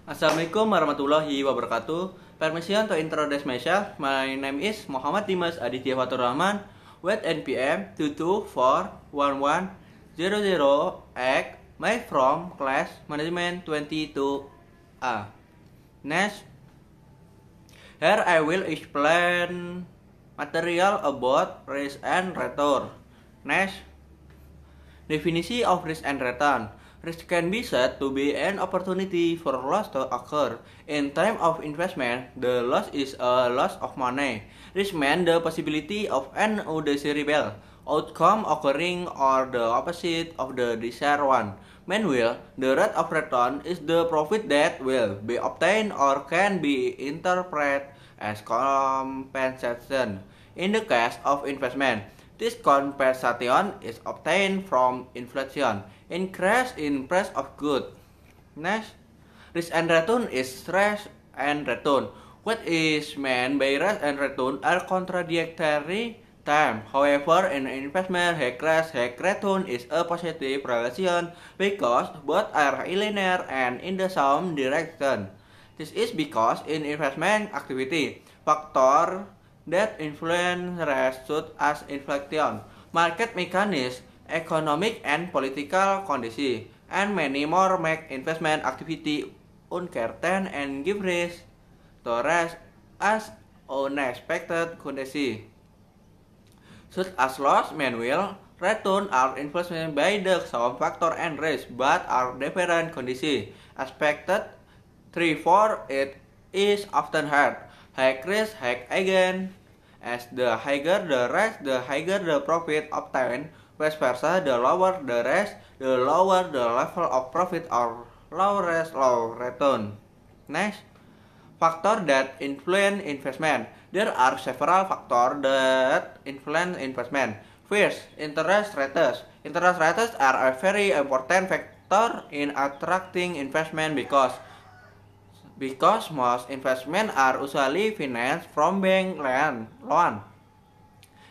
Assalamualaikum warahmatullahi wabarakatuh. Permission to introduce myself. My name is Muhammad Dimas Aditya Fatur Rahman with NPM 2241100X. My from class management 22A. Next, here I will explain material about risk and return. Next, definisi of risk and return. Risk can be said to be an opportunity for loss to occur. In time of investment, the loss is a loss of money. Risk means the possibility of an undesirable outcome occurring or the opposite of the desired one. Meanwhile, the rate of return is the profit that will be obtained or can be interpreted as compensation. In the case of investment, this compensation is obtained from inflation, increase in price of goods. Next, risk and return is risk and return. What is meant by risk and return are contradictory terms. However, in investment, risk return is a positive relation because both are linear and in the same direction. This is because in investment activity, factor that influence risk such as inflation, market mechanisms, economic and political conditions, and many more make investment activity uncertain and give rise to risk as unexpected conditions, such as loss. Meanwhile, return are influenced by the same factor and risk, but are different conditions. Expected 3-4 it is often heard. High risk, high again. As the higher the risk, the higher the profit obtained. Vice versa, the lower the risk, the lower the level of profit or low risk, low return. Next, factors that influence investment. There are several factors that influence investment. First, interest rates. Interest rates are a very important factor in attracting investment because most investments are usually financed from bank loan.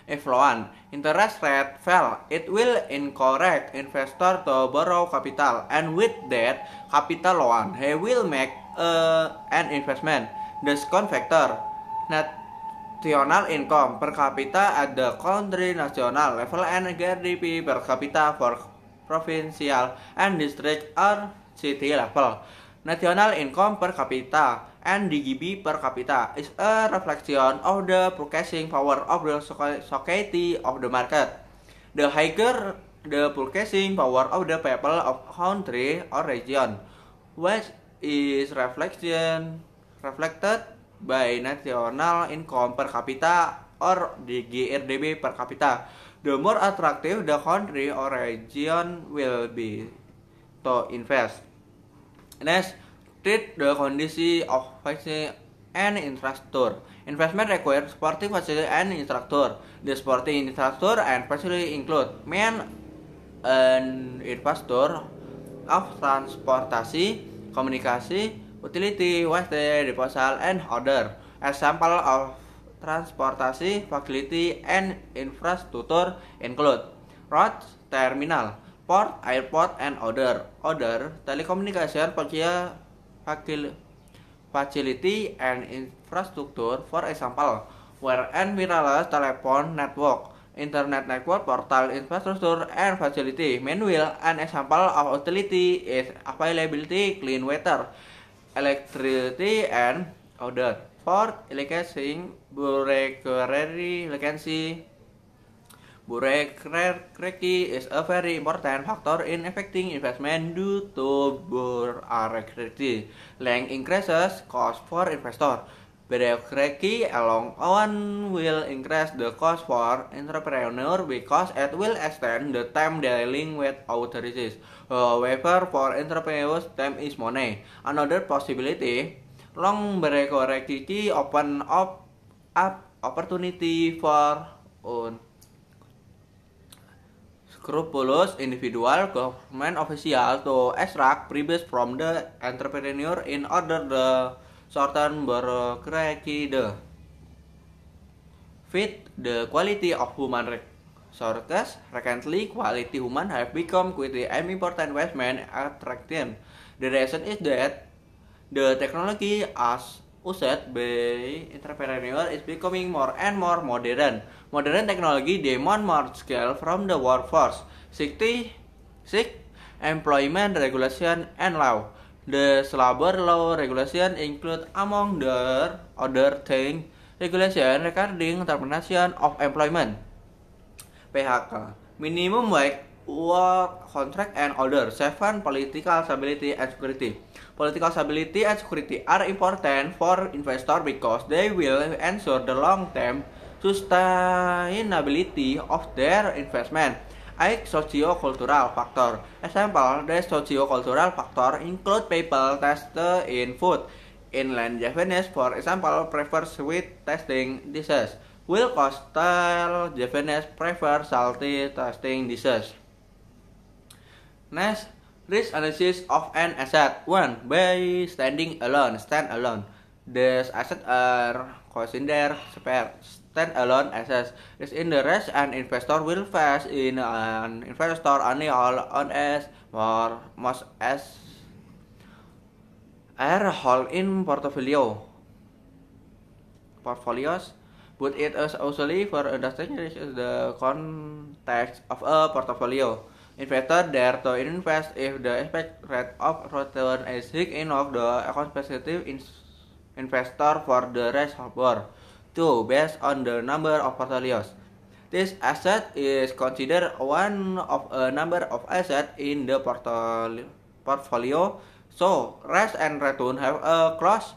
If loan interest rate fell, it will encourage investor to borrow capital, and with that capital loan, he will make an investment. The second factor, national income per capita at the country national level and GDP per capita for provincial and district or city level. National income per capita and DGB per capita is a reflection of the purchasing power of the society of the market. The higher the purchasing power of the people of country or region, which is reflected by national income per capita or GRDP per capita, the more attractive the country or region will be to invest. Next, treat the condition of facility and infrastructure. Investment requires supporting facility and infrastructure. The supporting infrastructure and facility include main and infrastructure of transportasi, komunikasi, utility, waste disposal, and other. Example of transportasi facility and infrastructure include roads, terminal, port, airport, and other telecommunication facility and infrastructure. For example, where and wireless telephone network, internet network, portal infrastructure, and facility. Meanwhile, an example of utility is availability, clean water, electricity, and other. For electricity, bureaucracy is a very important factor in affecting investment due to bureaucracy. Length increases cost for investor. Bureaucracy along one will increase the cost for entrepreneur because it will extend the time dealing with authorities. However, for entrepreneurs, time is money. Another possibility, long bureaucracy open up opportunity for scrupulous individual government official to extract profits from the entrepreneur in order to shorten bureaucracy. The fit the quality of human resources. Recently, quality human have become quite an important investment attraction. The reason is that The technology as used by entrepreneurs is becoming more and more modern. Modern technology demand more skill from the workforce. Seek employment regulation and law. The labor law regulation include among the other things regulation regarding termination of employment (PHK), minimum wage, work contract and other. 7. Political stability and security. Political stability and security are important for investors because they will ensure the long-term sustainability of their investment. 8. Socio-cultural factor. Example, the socio-cultural factor include people tasted in food. Inland Japanese, for example, prefer sweet tasting dishes, while coastal Japanese prefer salty tasting dishes. Next, risk analysis of an asset. 1. By standing alone. Stand alone. These assets are considered stand-alone assets. This in the rest an investor will face in an investor only all on as or most as are hold in portfolios, but it is usually for understanding the context of a portfolio. Investor dare to invest if the expected rate of return is high enough. The competitive investor for the rest of the 2. Based on the number of portfolios. This asset is considered one of a number of assets in the portfolio, so risk and return have a close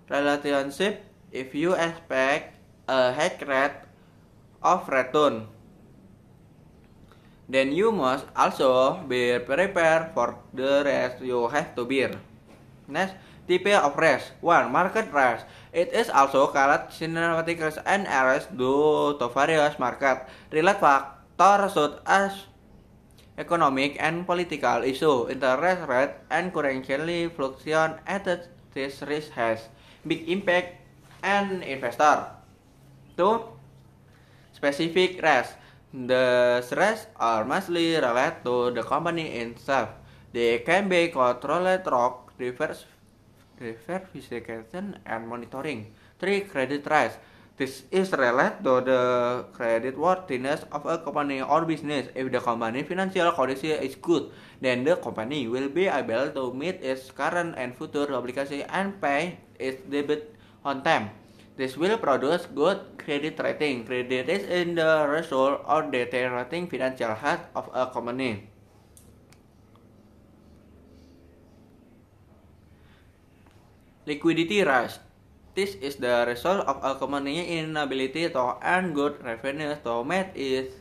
relationship. If you expect a high rate of return, then you must also be prepared for the risk you have to bear. Next, type of risk. 1. Market risk. It is also called systematic risk and risk due to various market related factors such as economic and political issue, interest rate, and currency fluctuation. This risk has big impact on investor. 2. Specific risk. The risks are mostly related to the company itself. They can be controlled through diversification and monitoring. 3. Credit risk. This is related to the creditworthiness of a company or business. If the company's financial condition is good, then the company will be able to meet its current and future obligations and pay its debt on time. This will produce good credit rating. Credit risk is the result of deteriorating financial health of a company. Liquidity risk. This is the result of a company's inability to earn good revenues to meet its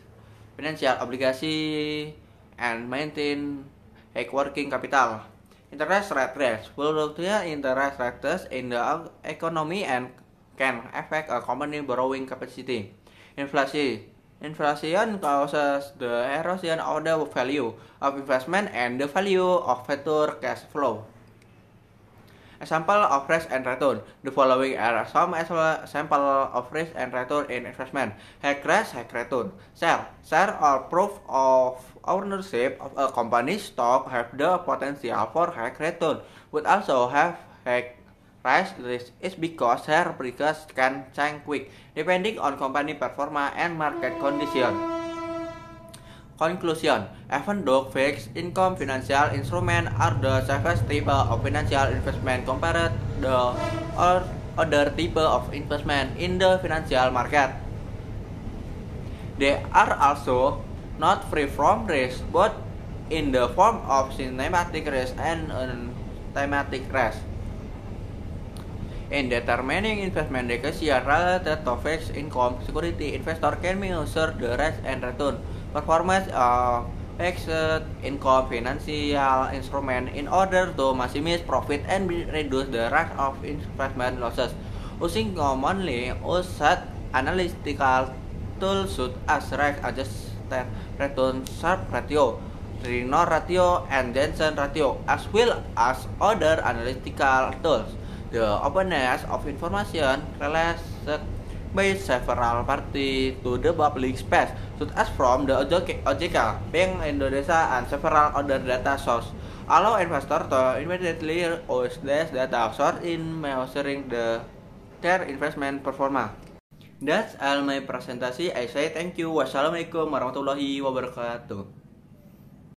financial obligations and maintain high working capital. Interest rate risk. Fluctuating interest rates in the economy and can affect a company's borrowing capacity. Inflation causes the erosion of the value of investment and the value of future cash flow. Example of risk and return. The following are some examples of risk and return in investment. High risk, high return. Share or proof of ownership of a company's stock have the potential for high return, but also have high risk is because share prices can change quick, depending on company performance and market conditions. Conclusion. Even though fixed income financial instruments are the safest type of financial investment compared to the other type of investment in the financial market, they are also not free from risk, both in the form of systematic risk and thematic risk. In determining investment decisions related to fixed income security, investor can measure the risk and return performance of fixed income financial instrument in order to maximize profit and reduce the risk of investment losses. Using commonly used analytical tools such as risk-adjusted return Sharpe ratio, Rino ratio, and Jensen ratio, as well as other analytical tools. The openness of information released by several parties to the public space, such as from the OJK, Bank Indonesia, and several other data sources, allow investor to immediately use this data source in measuring their investment performance. That's all my presentasi. I say thank you. Wassalamualaikum warahmatullahi wabarakatuh.